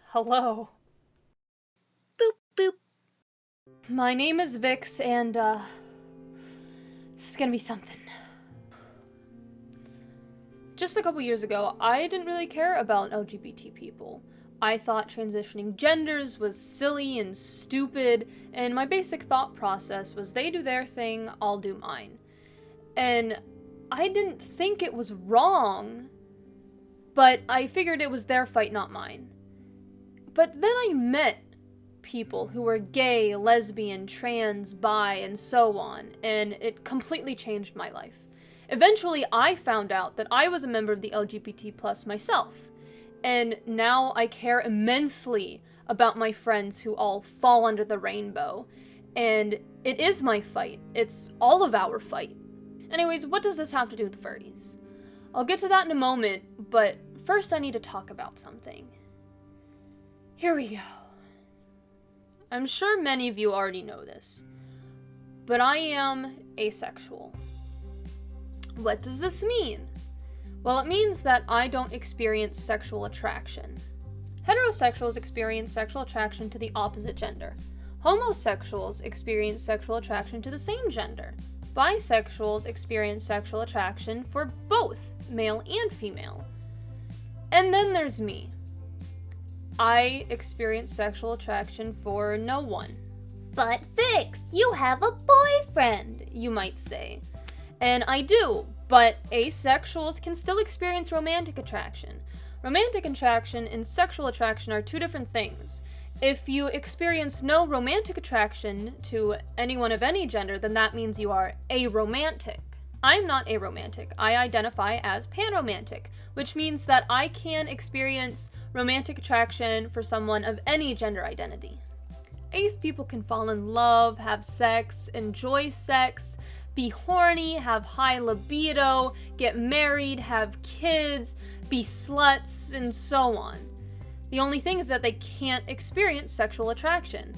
Hello. Boop, boop. My name is Vix, and, this is gonna be something. Just a couple years ago, I didn't really care about LGBT people. I thought transitioning genders was silly and stupid, and my basic thought process was they do their thing, I'll do mine. And I didn't think it was wrong, but I figured it was their fight, not mine. But then I met people who were gay, lesbian, trans, bi, and so on, and it completely changed my life. Eventually, I found out that I was a member of the LGBT+ myself, and now I care immensely about my friends who all fall under the rainbow, and it is my fight. It's all of our fight. Anyways, what does this have to do with furries? I'll get to that in a moment, but first I need to talk about something. Here we go. I'm sure many of you already know this, but I am asexual. What does this mean? Well, it means that I don't experience sexual attraction. Heterosexuals experience sexual attraction to the opposite gender. Homosexuals experience sexual attraction to the same gender. Bisexuals experience sexual attraction for both male and female. And then there's me. I experience sexual attraction for no one. But Vix, you have a boyfriend, you might say. And I do, but asexuals can still experience romantic attraction. Romantic attraction and sexual attraction are two different things. If you experience no romantic attraction to anyone of any gender, then that means you are aromantic. I'm not aromantic. I identify as panromantic, which means that I can experience romantic attraction for someone of any gender identity. Ace people can fall in love, have sex, enjoy sex, be horny, have high libido, get married, have kids, be sluts, and so on. The only thing is that they can't experience sexual attraction.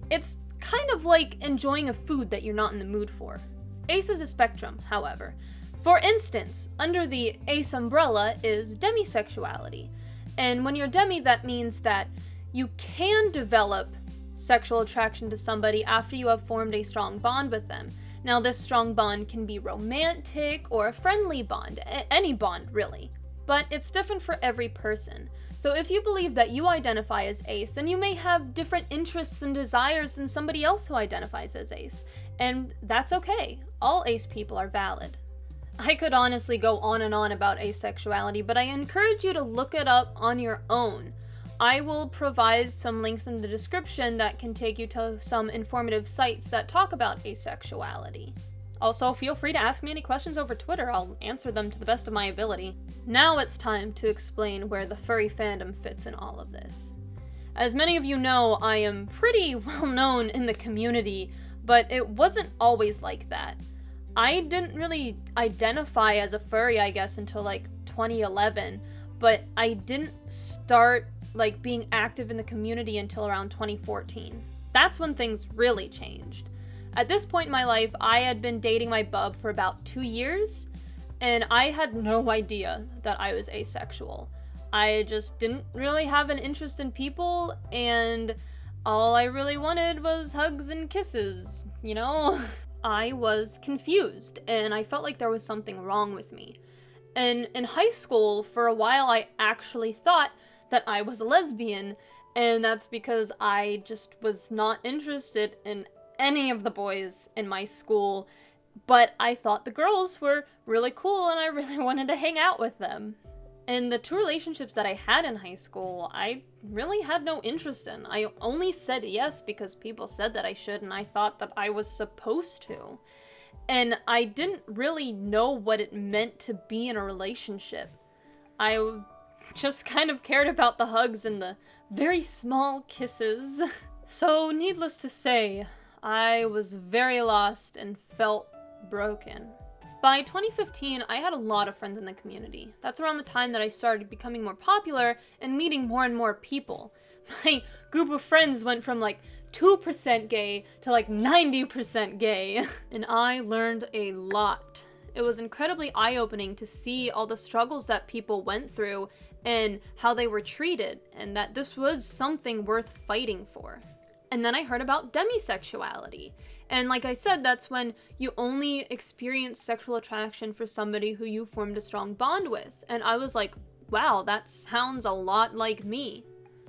It's kind of like enjoying a food that you're not in the mood for. Ace is a spectrum, however. For instance, under the ace umbrella is demisexuality. And when you're demi, that means that you can develop sexual attraction to somebody after you have formed a strong bond with them. Now, this strong bond can be romantic or a friendly bond, any bond really, but it's different for every person. So if you believe that you identify as ace, then you may have different interests and desires than somebody else who identifies as ace, and that's okay. All ace people are valid. I could honestly go on and on about asexuality, but I encourage you to look it up on your own. I will provide some links in the description that can take you to some informative sites that talk about asexuality. Also, feel free to ask me any questions over Twitter. I'll answer them to the best of my ability. Now it's time to explain where the furry fandom fits in all of this. As many of you know, I am pretty well known in the community, but it wasn't always like that. I didn't really identify as a furry, I guess, until like 2011, but I didn't start being active in the community until around 2014. That's when things really changed. At this point in my life, I had been dating my bub for about 2 years, and I had no idea that I was asexual. I just didn't really have an interest in people, and all I really wanted was hugs and kisses, you know? I was confused, and I felt like there was something wrong with me. And in high school, for a while, I actually thought that I was a lesbian, and that's because I just was not interested in any of the boys in my school, but I thought the girls were really cool and I really wanted to hang out with them. And the 2 relationships that I had in high school, I really had no interest in. I only said yes because people said that I should, and I thought that I was supposed to. And I didn't really know what it meant to be in a relationship. I just kind of cared about the hugs and the very small kisses. So, needless to say, I was very lost and felt broken. By 2015, I had a lot of friends in the community. That's around the time that I started becoming more popular and meeting more and more people. My group of friends went from 2% gay to 90% gay. And I learned a lot It was incredibly eye-opening to see all the struggles that people went through and how they were treated, and that this was something worth fighting for. And then I heard about demisexuality. And like I said, that's when you only experience sexual attraction for somebody who you formed a strong bond with. And I was like, wow, that sounds a lot like me.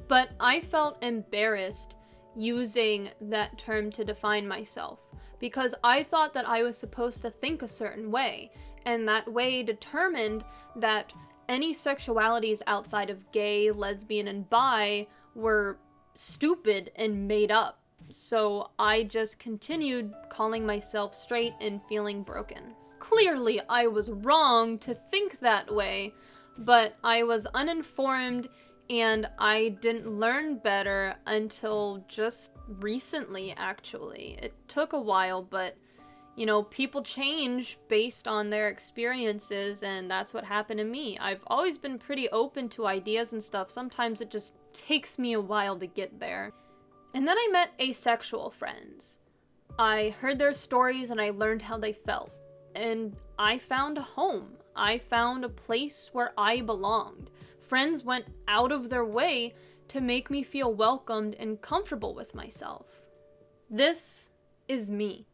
But I felt embarrassed using that term to define myself, because I thought that I was supposed to think a certain way, and that way determined that any sexualities outside of gay, lesbian, and bi were stupid and made up. So I just continued calling myself straight and feeling broken. Clearly, I was wrong to think that way, but I was uninformed and I didn't learn better until just recently, actually. It took a while, but, you know, people change based on their experiences, and that's what happened to me. I've always been pretty open to ideas and stuff. Sometimes it just takes me a while to get there. And then I met asexual friends. I heard their stories and I learned how they felt. And I found a home. I found a place where I belonged. Friends went out of their way to make me feel welcomed and comfortable with myself. This is me.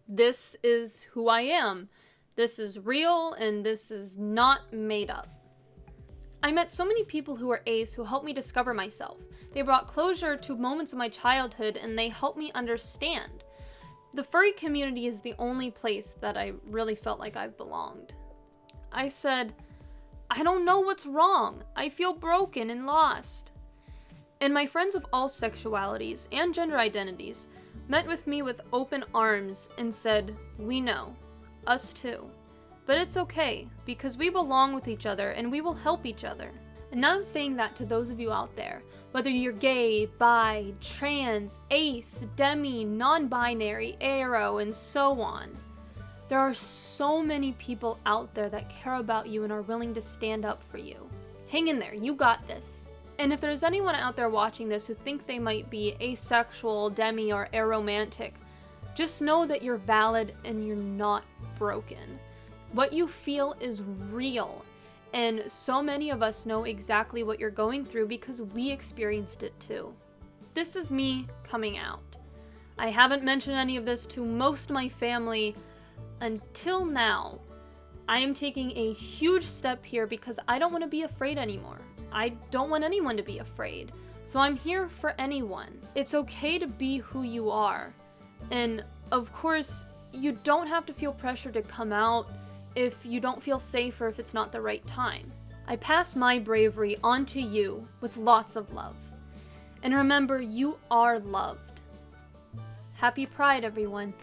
This is who I am. This is real, and this is not made up. I met so many people who were ace who helped me discover myself. They brought closure to moments of my childhood, and they helped me understand. The furry community is the only place that I really felt like I've belonged. I said, I don't know what's wrong. I feel broken and lost. And my friends of all sexualities and gender identities met with me with open arms and said, we know. Us too. But it's okay, because we belong with each other and we will help each other. And now I'm saying that to those of you out there, whether you're gay, bi, trans, ace, demi, non-binary, aro, and so on. There are so many people out there that care about you and are willing to stand up for you. Hang in there, you got this. And if there's anyone out there watching this who think they might be asexual, demi, or aromantic, just know that you're valid and you're not broken. What you feel is real, and so many of us know exactly what you're going through because we experienced it too. This is me coming out. I haven't mentioned any of this to most of my family until now. I am taking a huge step here because I don't want to be afraid anymore. I don't want anyone to be afraid. So I'm here for anyone. It's okay to be who you are. And of course, you don't have to feel pressure to come out if you don't feel safe or if it's not the right time. I pass my bravery on to you with lots of love. And remember, you are loved. Happy Pride, everyone.